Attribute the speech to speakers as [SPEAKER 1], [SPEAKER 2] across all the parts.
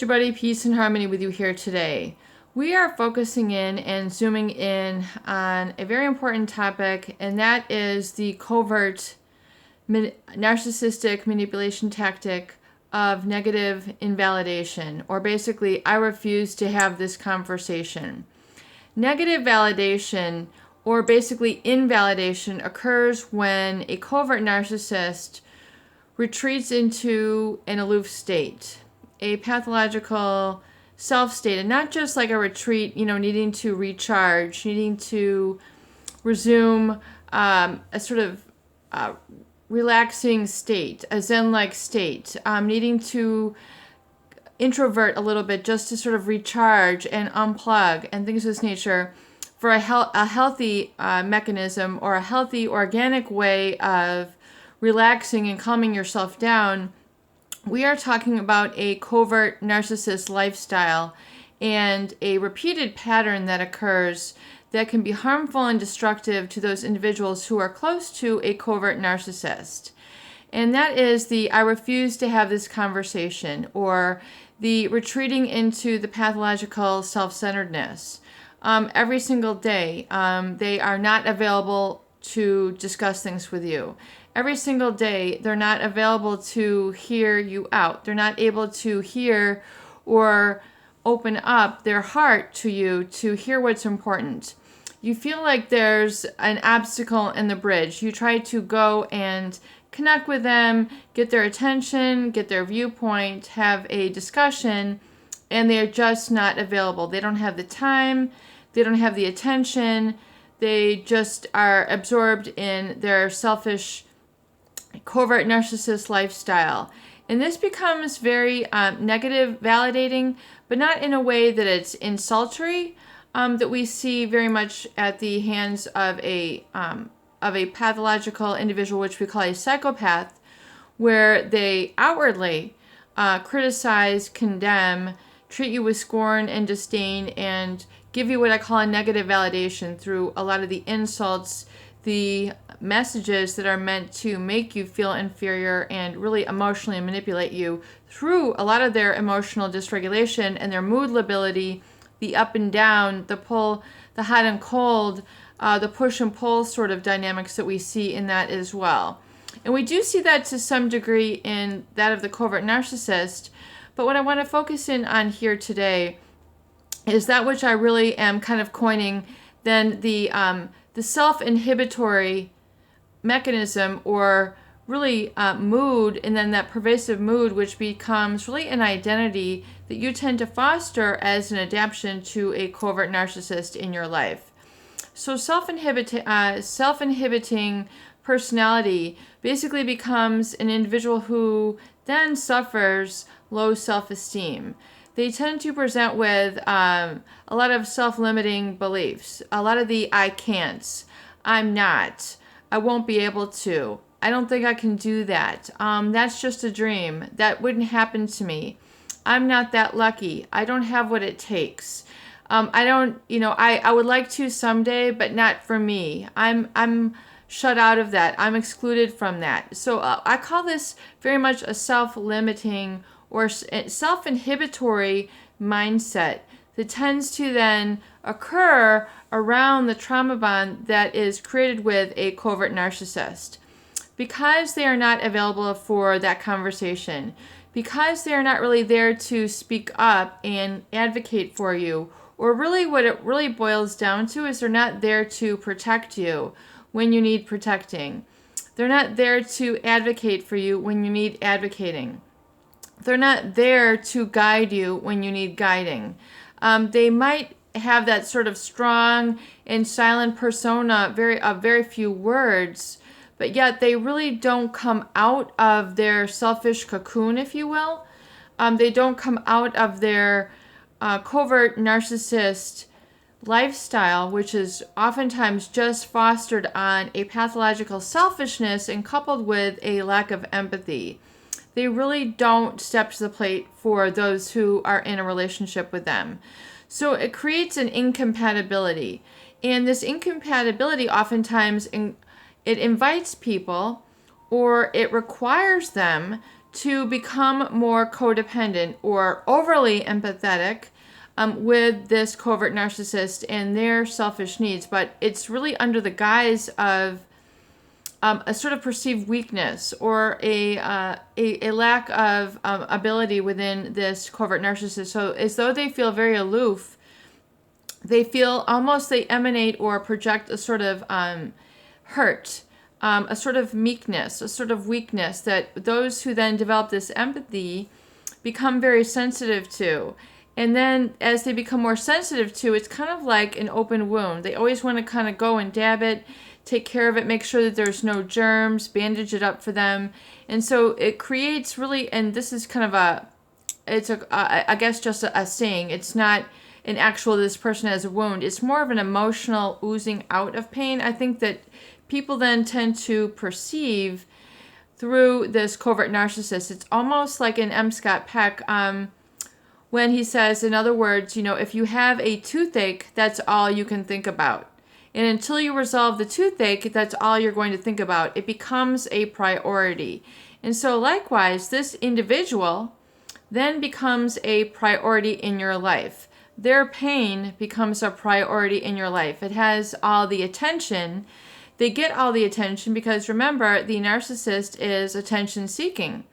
[SPEAKER 1] It's your buddy Peace and Harmony with you here today. We are focusing in and zooming in on a very important topic, and that is the covert narcissistic manipulation tactic of negative invalidation, or basically, I refuse to have this conversation. Negative validation, or basically invalidation, occurs when a covert narcissist retreats into an aloof state, a pathological self state, and not just like a retreat, needing to recharge, needing to resume a sort of relaxing state, a zen-like state, needing to introvert a little bit just to sort of recharge and unplug and things of this nature for a healthy mechanism or a healthy organic way of relaxing and calming yourself down. We are talking about a covert narcissist lifestyle and a repeated pattern that occurs that can be harmful and destructive to those individuals who are close to a covert narcissist. And that is the I refuse to have this conversation, or the retreating into the pathological self-centeredness. Every single day, they are not available to discuss things with you. Every single day, they're not available to hear you out. They're not able to hear or open up their heart to you to hear what's important. You feel like there's an obstacle in the bridge. You try to go and connect with them, get their attention, get their viewpoint, have a discussion, and they're just not available. They don't have the time. They don't have the attention. They just are absorbed in their selfish, covert narcissist lifestyle. And this becomes very negative validating, but not in a way that it's insultory, that we see very much at the hands of a pathological individual, which we call a psychopath, where they outwardly criticize, condemn, treat you with scorn and disdain, and give you what I call a negative validation through a lot of the insults, the messages that are meant to make you feel inferior and really emotionally manipulate you through a lot of their emotional dysregulation and their mood lability, the up and down, the pull, the hot and cold, the push and pull sort of dynamics that we see in that as well. And we do see that to some degree in that of the covert narcissist. But what I want to focus in on here today is that which I really am kind of coining then the self-inhibitory mechanism, or really mood, and then that pervasive mood which becomes really an identity that you tend to foster as an adaptation to a covert narcissist in your life. So self-inhibiting personality basically becomes an individual who then suffers low self-esteem. They tend to present with a lot of self-limiting beliefs, a lot of the I can'ts, I'm not, I won't be able to, I don't think I can do that, that's just a dream, that wouldn't happen to me, I'm not that lucky, I don't have what it takes, I don't, I would like to someday, but not for me, I'm shut out of that, I'm excluded from that. So I call this very much a self-limiting or self-inhibitory mindset that tends to then occur around the trauma bond that is created with a covert narcissist. Because they are not available for that conversation, because they are not really there to speak up and advocate for you, or really what it really boils down to is they're not there to protect you when you need protecting. They're not there to advocate for you when you need advocating. They're not there to guide you when you need guiding. They might have that sort of strong and silent persona, very few words, but yet they really don't come out of their selfish cocoon, if you will. They don't come out of their covert narcissist lifestyle, which is oftentimes just fostered on a pathological selfishness and coupled with a lack of empathy. They really don't step to the plate for those who are in a relationship with them. So it creates an incompatibility. And this incompatibility oftentimes it invites people, or it requires them to become more codependent or overly empathetic with this covert narcissist and their selfish needs, but it's really under the guise of a sort of perceived weakness or a lack of ability within this covert narcissist. So as though they feel very aloof, they feel almost they emanate or project a sort of hurt, a sort of meekness, a sort of weakness that those who then develop this empathy become very sensitive to. And then as they become more sensitive to, it's kind of like an open wound. They always want to kind of go and dab it, take care of it, make sure that there's no germs, bandage it up for them. And so it creates really, and this is kind of I guess just a saying. It's not an actual, this person has a wound. It's more of an emotional oozing out of pain. I think that people then tend to perceive through this covert narcissist. It's almost like in M. Scott Peck, when he says, in other words, if you have a toothache, that's all you can think about. And until you resolve the toothache, that's all you're going to think about. It becomes a priority. And so likewise, this individual then becomes a priority in your life. Their pain becomes a priority in your life. It has all the attention. They get all the attention because remember, the narcissist is attention seeking.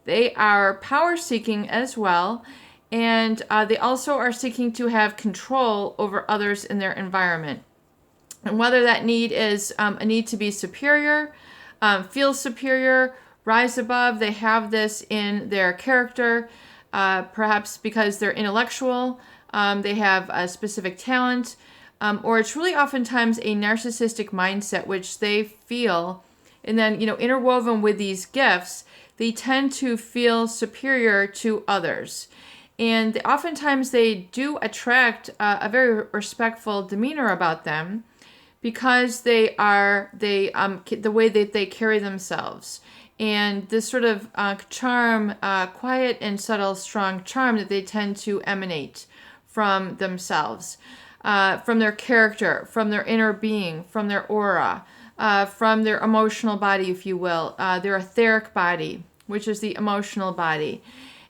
[SPEAKER 1] They are power seeking as well. And they also are seeking to have control over others in their environment. And whether that need is a need to be superior, feel superior, rise above, they have this in their character, perhaps because they're intellectual, they have a specific talent, or it's really oftentimes a narcissistic mindset which they feel, and then, interwoven with these gifts, they tend to feel superior to others. And oftentimes they do attract a very respectful demeanor about them because the way that they carry themselves and this sort of charm, quiet and subtle, strong charm that they tend to emanate from themselves, from their character, from their inner being, from their aura, from their emotional body, if you will, their etheric body, which is the emotional body.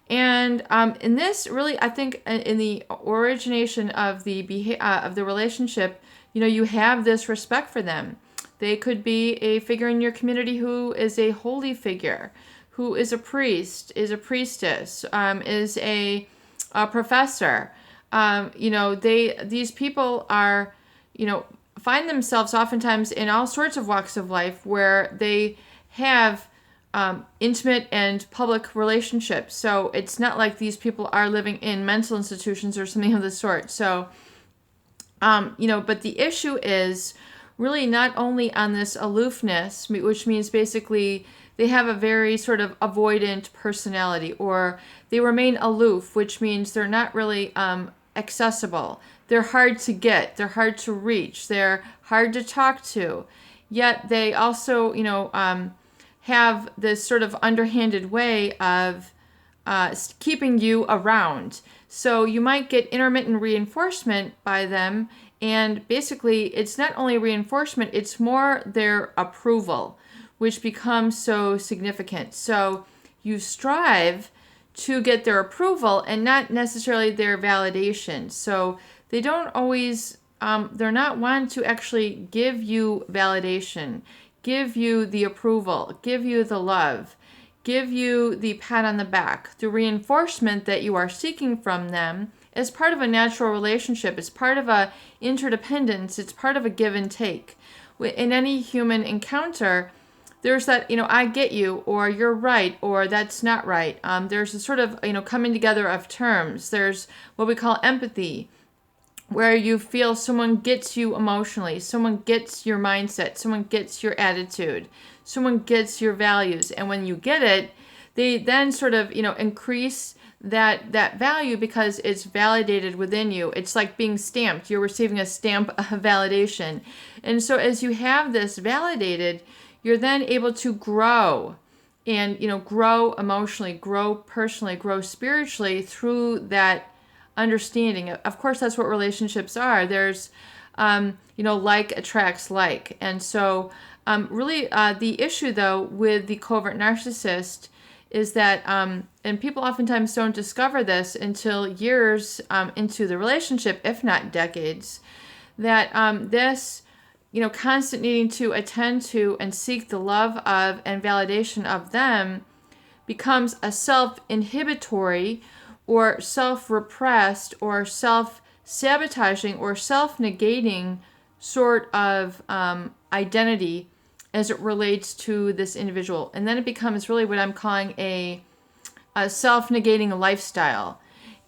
[SPEAKER 1] And in this, really, I think in the origination of the relationship, you have this respect for them. They could be a figure in your community who is a holy figure, who is a priest, is a priestess, is a professor. These people are, find themselves oftentimes in all sorts of walks of life where they have intimate and public relationships. So it's not like these people are living in mental institutions or something of the sort. So, but the issue is really not only on this aloofness, which means basically they have a very sort of avoidant personality, or they remain aloof, which means they're not really accessible. They're hard to get. They're hard to reach. They're hard to talk to. Yet they also, have this sort of underhanded way of keeping you around. So you might get intermittent reinforcement by them, and basically it's not only reinforcement, it's more their approval, which becomes so significant. So you strive to get their approval and not necessarily their validation. So they don't always, they're not one to actually give you validation, give you the approval, give you the love, give you the pat on the back, the reinforcement that you are seeking from them as part of a natural relationship, as part of a interdependence, it's part of a give and take. In any human encounter, there's that, I get you, or you're right, or that's not right. There's a sort of, coming together of terms. There's what we call empathy, where you feel someone gets you emotionally, someone gets your mindset, someone gets your attitude, someone gets your values. And when you get it, they then sort of, increase that value because it's validated within you. It's like being stamped. You're receiving a stamp of validation. And so as you have this validated, you're then able to grow and, grow emotionally, grow personally, grow spiritually through that understanding. Of course, that's what relationships are. There's, like attracts like. And so really the issue, though, with the covert narcissist is that, and people oftentimes don't discover this until years into the relationship, if not decades, that this, constant needing to attend to and seek the love of and validation of them becomes a self-inhibitory or self-repressed or self-sabotaging or self-negating sort of identity as it relates to this individual. And then it becomes really what I'm calling a self-negating lifestyle.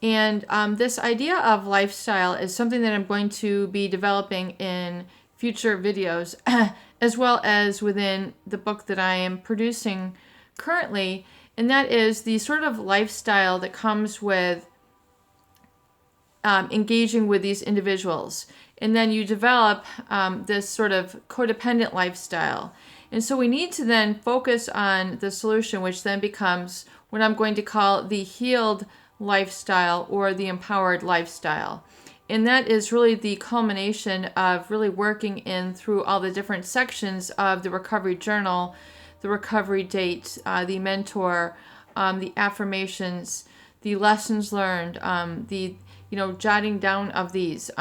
[SPEAKER 1] And this idea of lifestyle is something that I'm going to be developing in future videos, as well as within the book that I am producing currently. And that is the sort of lifestyle that comes with engaging with these individuals. And then you develop this sort of codependent lifestyle. And so we need to then focus on the solution, which then becomes what I'm going to call the healed lifestyle or the empowered lifestyle. And that is really the culmination of really working in through all the different sections of the recovery journal, the recovery date, the mentor, the affirmations, the lessons learned, the jotting down of these,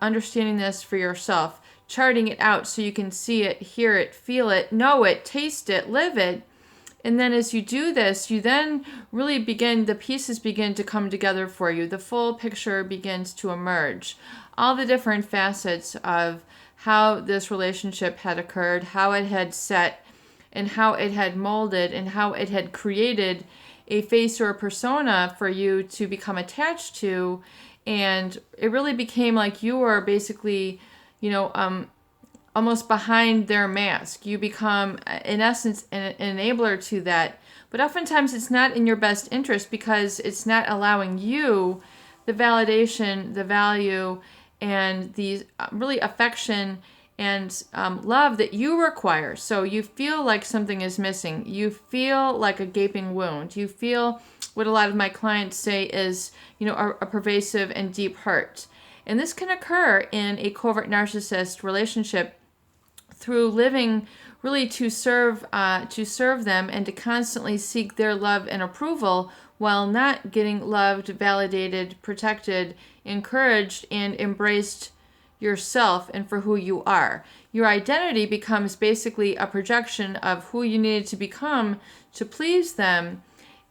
[SPEAKER 1] understanding this for yourself, charting it out so you can see it, hear it, feel it, know it, taste it, live it. And then as you do this, you then really the pieces begin to come together for you. The full picture begins to emerge. All the different facets of how this relationship had occurred, how it had set, and how it had molded, and how it had created a face or a persona for you to become attached to. And it really became like you were basically, almost behind their mask. You become, in essence, an enabler to that. But oftentimes it's not in your best interest because it's not allowing you the validation, the value, and the really affection and love that you require. So you feel like something is missing. You feel like a gaping wound. You feel what a lot of my clients say is, a pervasive and deep hurt. And this can occur in a covert narcissist relationship through living really to serve them and to constantly seek their love and approval while not getting loved, validated, protected, encouraged, and embraced yourself and for who you are. Your identity becomes basically a projection of who you needed to become to please them.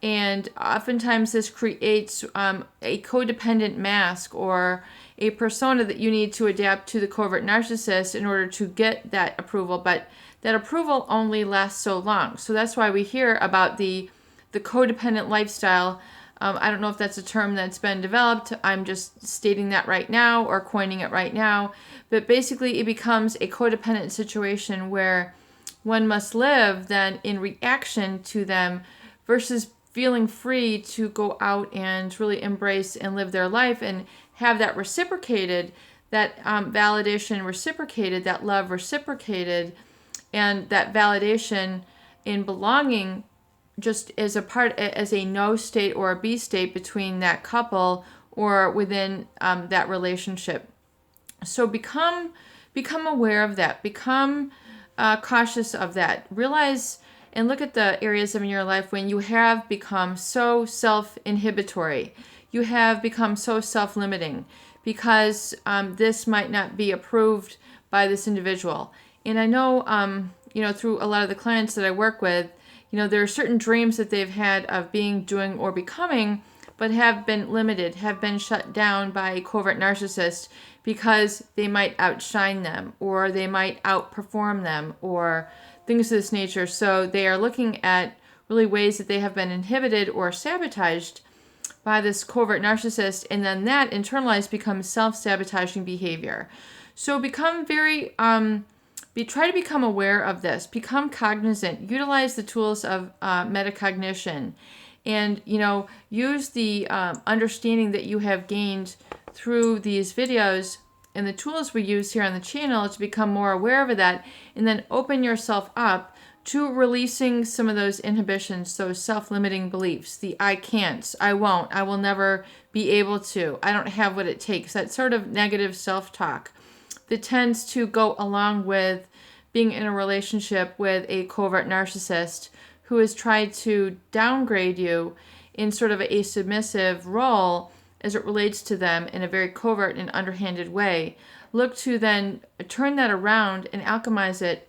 [SPEAKER 1] And oftentimes this creates a codependent mask or a persona that you need to adapt to the covert narcissist in order to get that approval. But that approval only lasts so long. So that's why we hear about the codependent lifestyle. I don't know if that's a term that's been developed. I'm just stating that right now or coining it right now. But basically it becomes a codependent situation where one must live then in reaction to them versus feeling free to go out and really embrace and live their life and have that reciprocated, that validation reciprocated, that love reciprocated, and that validation in belonging just as a no state or a be state between that couple or within that relationship. So become aware of that. Become cautious of that. Realize and look at the areas in your life when you have become so self-inhibitory. You have become so self-limiting because this might not be approved by this individual. And I know, through a lot of the clients that I work with, there are certain dreams that they've had of being, doing, or becoming, but have been limited, have been shut down by a covert narcissist because they might outshine them or they might outperform them or things of this nature. So they are looking at really ways that they have been inhibited or sabotaged by this covert narcissist, and then that internalized becomes self-sabotaging behavior. So become very, try to become aware of this, become cognizant, utilize the tools of metacognition, and, use the understanding that you have gained through these videos and the tools we use here on the channel to become more aware of that, and then open yourself up to releasing some of those inhibitions, those self-limiting beliefs, the I can't, I won't, I will never be able to, I don't have what it takes, that sort of negative self-talk that tends to go along with being in a relationship with a covert narcissist who has tried to downgrade you in sort of a submissive role as it relates to them in a very covert and underhanded way. Look to then turn that around and alchemize it.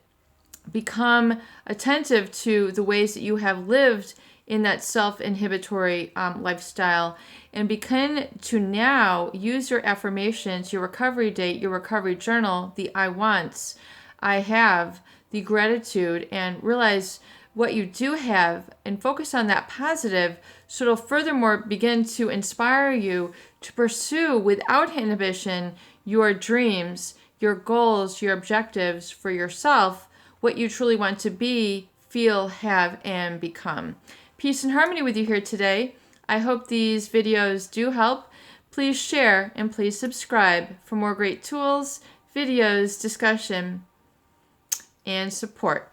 [SPEAKER 1] Become attentive to the ways that you have lived in that self-inhibitory lifestyle, and begin to now use your affirmations, your recovery date, your recovery journal, the I wants, I have, the gratitude, and realize what you do have and focus on that positive, so it'll furthermore begin to inspire you to pursue without inhibition your dreams, your goals, your objectives for yourself, what you truly want to be, feel, have, and become. Peace and harmony with you here today. I hope these videos do help. Please share and please subscribe for more great tools, videos, discussion, and support.